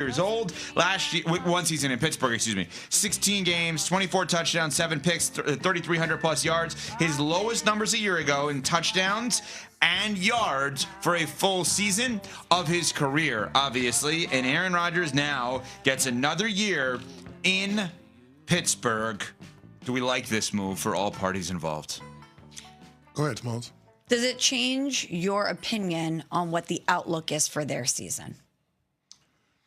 years old. Last year, one season in Pittsburgh, 16 games, 24 touchdowns, 7 picks, 3,300 plus yards. His lowest numbers a year ago in touchdowns and yards for a full season of his career, obviously. And Aaron Rodgers now gets another year in Pittsburgh. Do we like this move for all parties involved? Go ahead, Smalls. Does it change your opinion on what the outlook is for their season?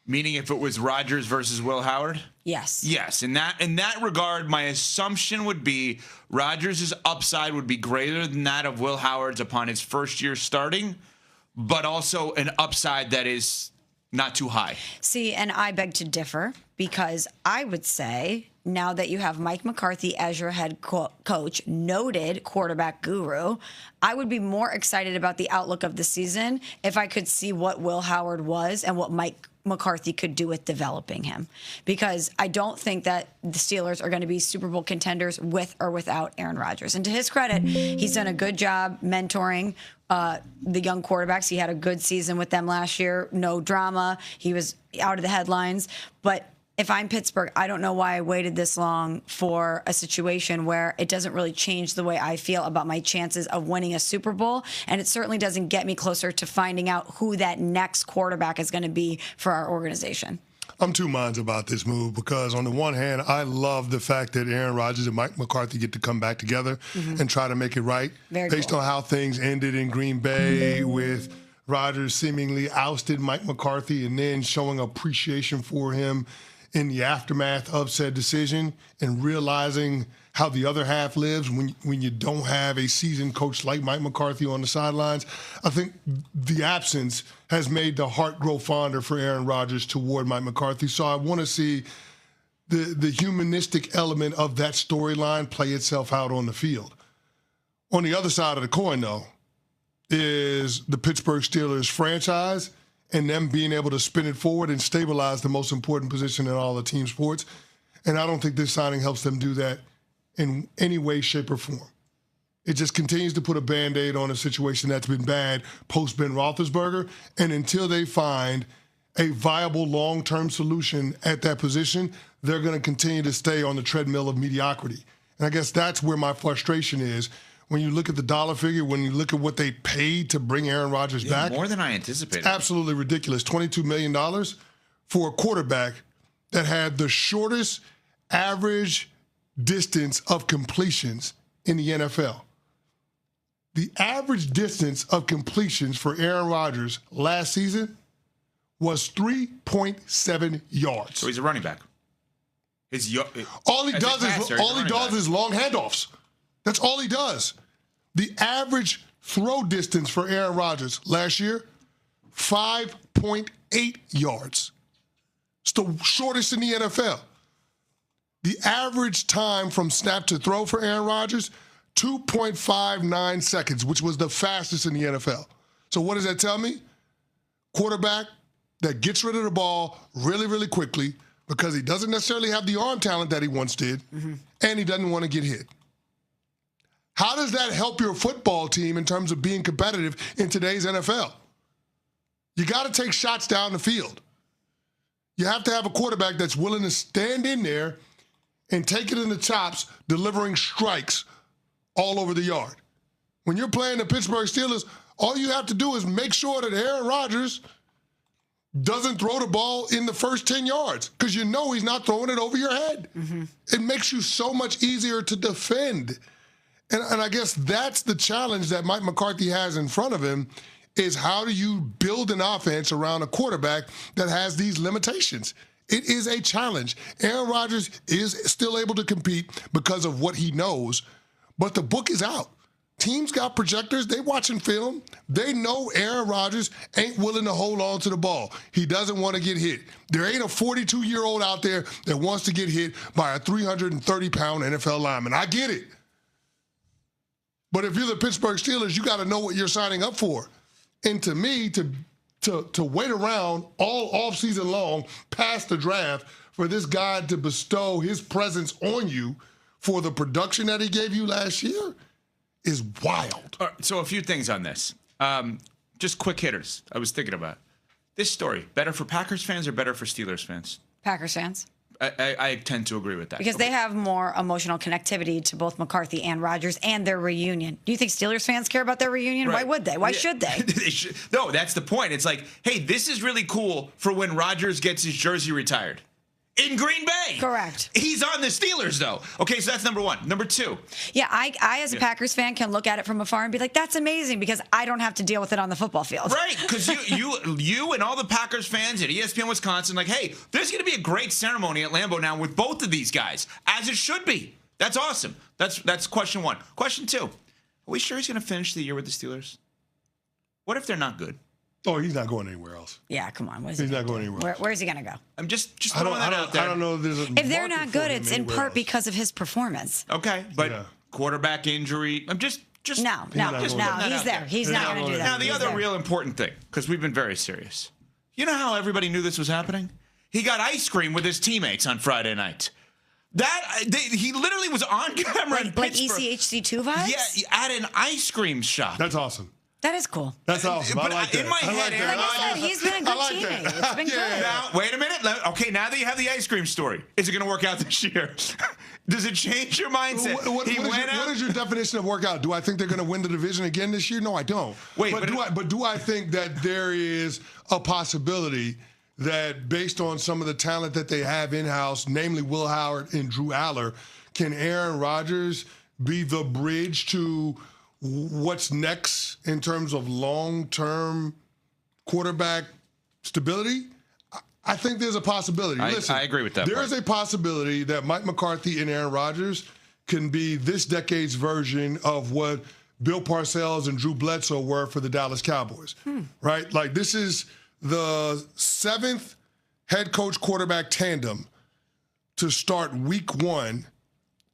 Meaning if it was Rodgers versus Will Howard? Yes. Yes. In that regard, my assumption would be Rodgers' upside would be greater than that of Will Howard's upon his first year starting, but also an upside that is not too high. See, and I beg to differ because I would say now that you have Mike McCarthy as your head coach, noted quarterback guru, I would be more excited about the outlook of the season if I could see what Will Howard was and what Mike McCarthy could do with developing him, because I don't think that the Steelers are going to be Super Bowl contenders with or without Aaron Rodgers. And to his credit, he's done a good job mentoring the young quarterbacks. He had a good season with them last year. No drama. He was out of the headlines. But if I'm Pittsburgh, I don't know why I waited this long for a situation where it doesn't really change the way I feel about my chances of winning a Super Bowl. And it certainly doesn't get me closer to finding out who that next quarterback is going to be for our organization. I'm two minds about this move because on the one hand, I love the fact that Aaron Rodgers and Mike McCarthy get to come back together and try to make it right. Based on how things ended in Green Bay with Rodgers seemingly ousted Mike McCarthy and then showing appreciation for him in the aftermath of said decision and realizing how the other half lives when you don't have a seasoned coach like Mike McCarthy on the sidelines. I think the absence has made the heart grow fonder for Aaron Rodgers toward Mike McCarthy. So I want to see the humanistic element of that storyline play itself out on the field. On the other side of the coin, though, is the Pittsburgh Steelers franchise and them being able to spin it forward and stabilize the most important position in all the team sports. And I don't think this signing helps them do that in any way, shape, or form. It just continues to put a Band-Aid on a situation that's been bad post-Ben Roethlisberger. And until they find a viable long-term solution at that position, they're going to continue to stay on the treadmill of mediocrity. And I guess that's where my frustration is. When you look at the dollar figure, when you look at what they paid to bring Aaron Rodgers back. More than I anticipated. It's absolutely ridiculous. $22 million for a quarterback that had the shortest average distance of completions in the NFL. The average distance of completions for Aaron Rodgers last season was 3.7 yards. So he's a running back. All he does is long handoffs. That's all he does. The average throw distance for Aaron Rodgers last year, 5.8 yards. It's the shortest in the NFL. The average time from snap to throw for Aaron Rodgers, 2.59 seconds, which was the fastest in the NFL. So what does that tell me? Quarterback that gets rid of the ball really, really quickly because he doesn't necessarily have the arm talent that he once did, and he doesn't want to get hit. How does that help your football team in terms of being competitive in today's NFL? You got to take shots down the field. You have to have a quarterback that's willing to stand in there and take it in the chops, delivering strikes all over the yard. When you're playing the Pittsburgh Steelers, all you have to do is make sure that Aaron Rodgers doesn't throw the ball in the first 10 yards because you know he's not throwing it over your head. It makes you so much easier to defend. And I guess that's the challenge that Mike McCarthy has in front of him is how do you build an offense around a quarterback that has these limitations? It is a challenge. Aaron Rodgers is still able to compete because of what he knows, but the book is out. Teams got projectors. They watching film. They know Aaron Rodgers ain't willing to hold on to the ball. He doesn't want to get hit. There ain't a 42-year-old out there that wants to get hit by a 330-pound NFL lineman. I get it. But if you're the Pittsburgh Steelers, you got to know what you're signing up for. And to me, to wait around all offseason long past the draft for this guy to bestow his presence on you for the production that he gave you last year is wild. So a few things on this. Just quick hitters I was thinking about. This story, better for Packers fans or better for Steelers fans? Packers fans. I tend to agree with that. Because they have more emotional connectivity to both McCarthy and Rodgers and their reunion. Do you think Steelers fans care about their reunion? Right. Why would they? Why should they? They should. No, that's the point. It's like, hey, this is really cool for when Rodgers gets his jersey retired. In Green Bay. Correct. He's on the Steelers, though. Okay, so that's number one. Number two. Yeah, I as a Packers fan can look at it from afar and be like, that's amazing because I don't have to deal with it on the football field. Right, because you and all the Packers fans at ESPN Wisconsin, like, hey, there's going to be a great ceremony at Lambeau now with both of these guys, as it should be. That's awesome. That's question one. Question two. Are we sure he's going to finish the year with the Steelers? What if they're not good? Oh, he's not going anywhere else. Yeah, come on. He's not going anywhere. Where's he going to go? I'm just throwing that out there. I don't know if there's a If they're market not for good, him it's in anywhere part else. because of his performance. Okay, but Yeah. quarterback injury. I'm just No, not going he's there. there. He's not going to do that. Now, the He's other there. real important thing, because we've been very serious. You know how everybody knew this was happening? He got ice cream with his teammates on Friday night. He literally was on camera in Like Pittsburgh. ECHC2 vibes? Yeah, at an ice cream shop. That's awesome. That is cool. That's awesome. But I like that. in my I head, like Aaron that. Like I said, he's been a good like teammate. that. It's been Yeah. good. Now, wait a minute. Okay, now that you have the ice cream story, is it going to work out this year? Does it change your mindset? What is your definition of workout? Do I think they're going to win the division again this year? No, I don't. Wait, but do I think that there is a possibility that based on some of the talent that they have in-house, namely Will Howard and Drew Aller, can Aaron Rodgers be the bridge to what's next in terms of long-term quarterback stability? I think there's a possibility. Listen, I agree with that There part. is a possibility that Mike McCarthy and Aaron Rodgers can be this decade's version of what Bill Parcells and Drew Bledsoe were for the Dallas Cowboys, right? Like, this is the seventh head coach quarterback tandem to start week one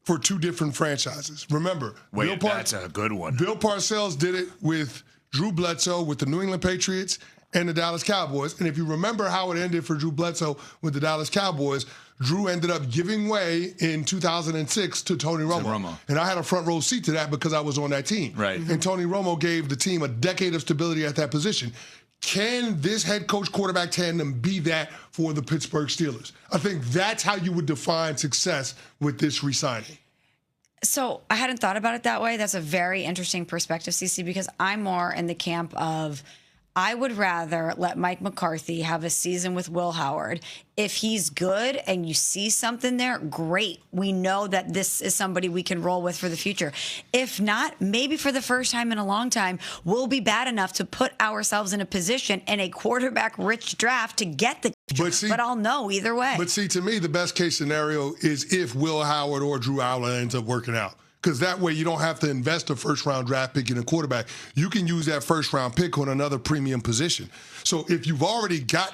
for two different franchises. Remember, that's a good one. Bill Parcells did it with Drew Bledsoe with the New England Patriots and the Dallas Cowboys. And if you remember how it ended for Drew Bledsoe with the Dallas Cowboys, Drew ended up giving way in 2006 to Tony Romo. And I had a front row seat to that because I was on that team. Right. And Tony Romo gave the team a decade of stability at that position. Can this head coach quarterback tandem be that for the Pittsburgh Steelers? I think that's how you would define success with this re-signing. So I hadn't thought about it that way. That's a very interesting perspective, CC, because I'm more in the camp of I would rather let Mike McCarthy have a season with Will Howard. If he's good and you see something there, great. We know that this is somebody we can roll with for the future. If not, maybe for the first time in a long time, we'll be bad enough to put ourselves in a position in a quarterback-rich draft to get the but I'll know either way. But see, to me, the best case scenario is if Will Howard or Drew Aller ends up working out. Because that way you don't have to invest a first-round draft pick in a quarterback. You can use that first-round pick on another premium position. So if you've already got